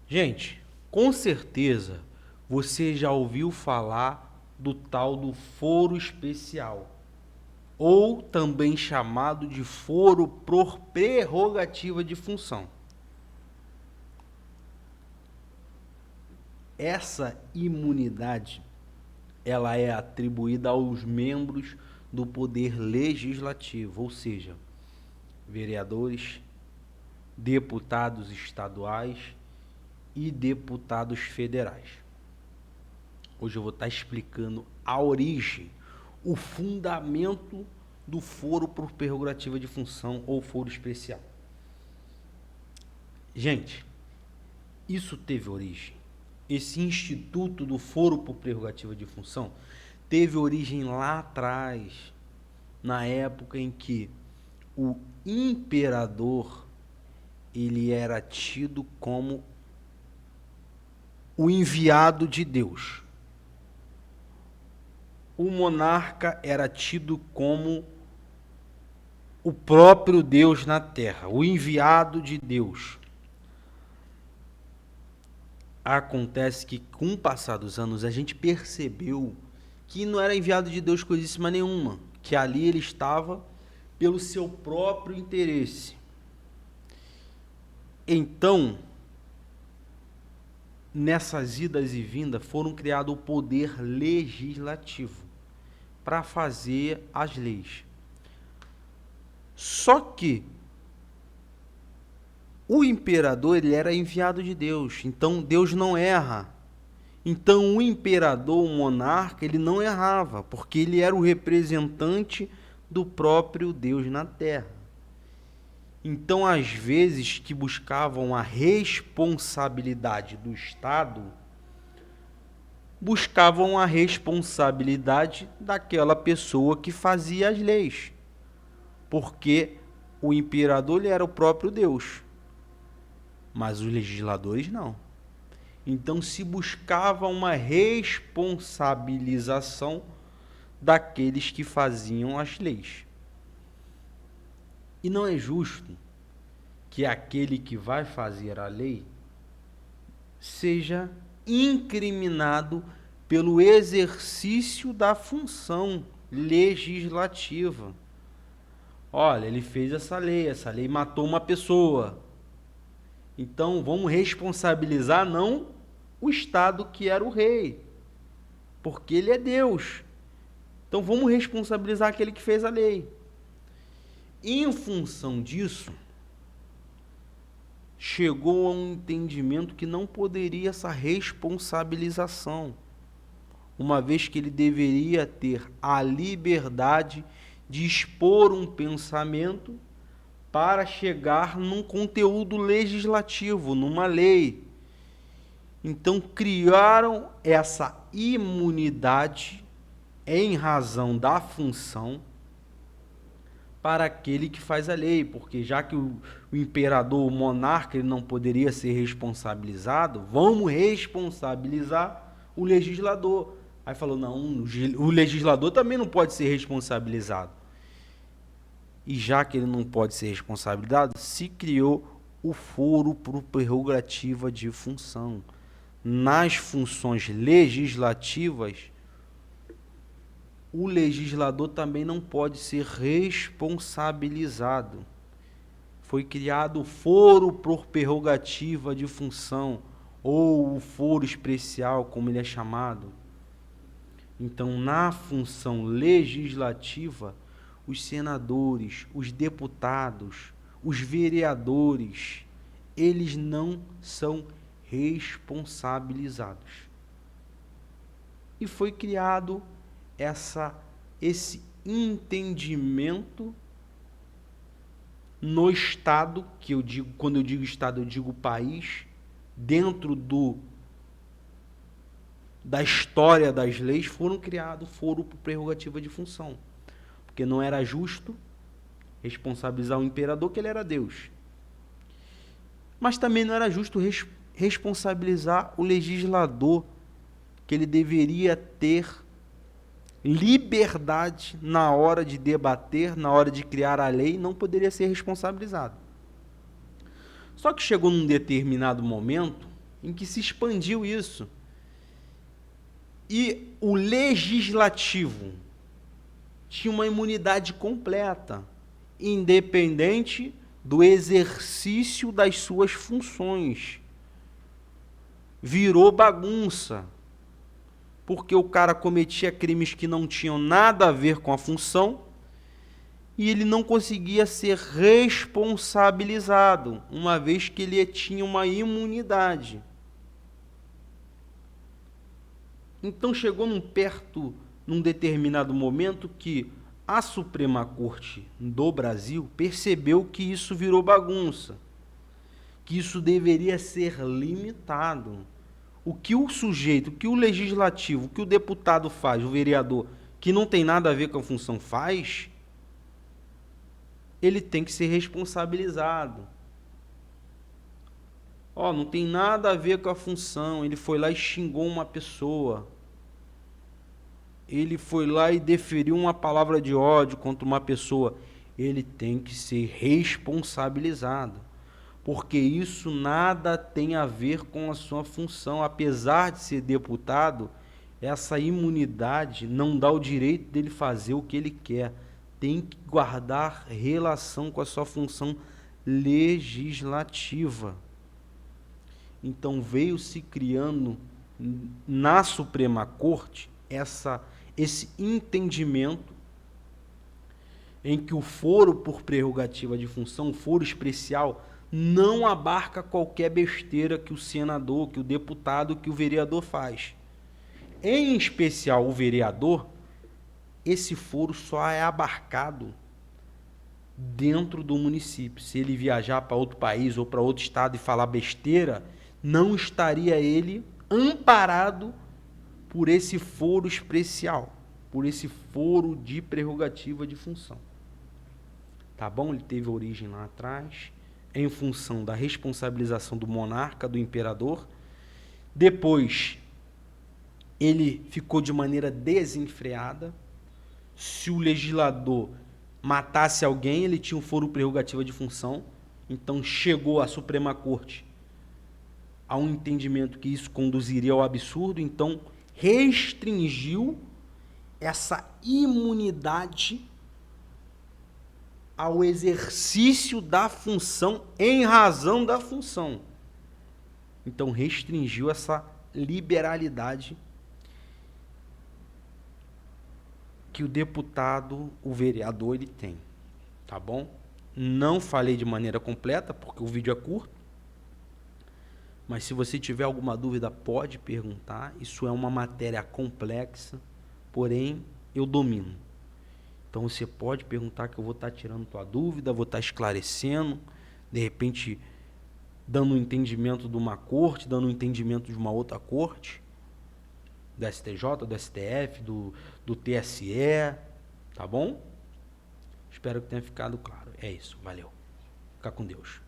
Gente, com certeza você já ouviu falar do tal do foro especial, ou também chamado de foro por prerrogativa de função. Essa imunidade, ela é atribuída aos membros do poder legislativo, ou seja, vereadores, deputados estaduais e deputados federais. Hoje eu vou estar explicando a origem, o fundamento do foro por prerrogativa de função ou foro especial. Gente, isso teve origem. Esse instituto do foro por prerrogativa de função teve origem lá atrás, na época em que o imperador ele era tido como o enviado de Deus. O monarca era tido como o próprio Deus na terra, o enviado de Deus. Acontece que, com o passar dos anos, a gente percebeu que não era enviado de Deus coisíssima nenhuma, que ali ele estava pelo seu próprio interesse. Então, nessas idas e vindas, foram criado o poder legislativo para fazer as leis. Só que o imperador ele era enviado de Deus, então Deus não erra. Então o imperador, o monarca, ele não errava, porque ele era o representante do próprio Deus na terra. Então, às vezes que buscavam a responsabilidade do Estado, buscavam a responsabilidade daquela pessoa que fazia as leis, porque o imperador ele era o próprio Deus. Mas os legisladores não. Então se buscava uma responsabilização daqueles que faziam as leis. E não é justo que aquele que vai fazer a lei seja incriminado pelo exercício da função legislativa. Olha, ele fez essa lei matou uma pessoa. Então, vamos responsabilizar não o Estado que era o rei, porque ele é Deus. Então, vamos responsabilizar aquele que fez a lei. E, em função disso, chegou a um entendimento que não poderia essa responsabilização, uma vez que ele deveria ter a liberdade de expor um pensamento para chegar num conteúdo legislativo, numa lei. Então criaram essa imunidade em razão da função para aquele que faz a lei, porque já que o imperador, o monarca, ele não poderia ser responsabilizado, vamos responsabilizar o legislador. Aí falou, não, o legislador também não pode ser responsabilizado. E já que ele não pode ser responsabilizado, se criou o foro por prerrogativa de função. Nas funções legislativas, o legislador também não pode ser responsabilizado. Foi criado o foro por prerrogativa de função, ou o foro especial, como ele é chamado. Então, na função legislativa, os senadores, os deputados, os vereadores, eles não são responsabilizados. E foi criado esse entendimento no Estado, que eu digo, quando eu digo Estado, eu digo país, dentro da história das leis, foram criados foro por prerrogativa de função. Porque não era justo responsabilizar o imperador, que ele era Deus. Mas também não era justo responsabilizar o legislador, que ele deveria ter liberdade na hora de debater, na hora de criar a lei, não poderia ser responsabilizado. Só que chegou num determinado momento em que se expandiu isso. E o legislativo tinha uma imunidade completa, independente do exercício das suas funções. Virou bagunça, porque o cara cometia crimes que não tinham nada a ver com a função e ele não conseguia ser responsabilizado, uma vez que ele tinha uma imunidade. Então chegou num determinado momento que a Suprema Corte do Brasil percebeu que isso virou bagunça, que isso deveria ser limitado. O que o sujeito, o que o legislativo, o que o deputado faz, o vereador, que não tem nada a ver com a função faz, ele tem que ser responsabilizado. Não tem nada a ver com a função, ele foi lá e xingou uma pessoa. Ele foi lá e deferiu uma palavra de ódio contra uma pessoa. Ele tem que ser responsabilizado, porque isso nada tem a ver com a sua função. Apesar de ser deputado, essa imunidade não dá o direito dele fazer o que ele quer. Tem que guardar relação com a sua função legislativa. Então veio se criando na Suprema Corte esse entendimento em que o foro por prerrogativa de função, o foro especial, não abarca qualquer besteira que o senador, que o deputado, que o vereador faz. Em especial o vereador, esse foro só é abarcado dentro do município. Se ele viajar para outro país ou para outro estado e falar besteira, não estaria ele amparado por esse foro especial, por esse foro de prerrogativa de função. Tá bom? Ele teve origem lá atrás, em função da responsabilização do monarca, do imperador. Depois, ele ficou de maneira desenfreada. Se o legislador matasse alguém, ele tinha um foro prerrogativa de função. Então, chegou a Suprema Corte a um entendimento que isso conduziria ao absurdo, então restringiu essa imunidade ao exercício da função em razão da função. Então restringiu essa liberalidade que o deputado, o vereador, ele tem. Tá bom? Não falei de maneira completa, porque o vídeo é curto. Mas se você tiver alguma dúvida, pode perguntar. Isso é uma matéria complexa, porém eu domino. Então você pode perguntar que eu vou estar tirando tua dúvida, vou estar esclarecendo, de repente dando um entendimento de uma corte, dando um entendimento de uma outra corte, do STJ, do STF, do TSE, tá bom? Espero que tenha ficado claro. É isso, valeu. Fica com Deus.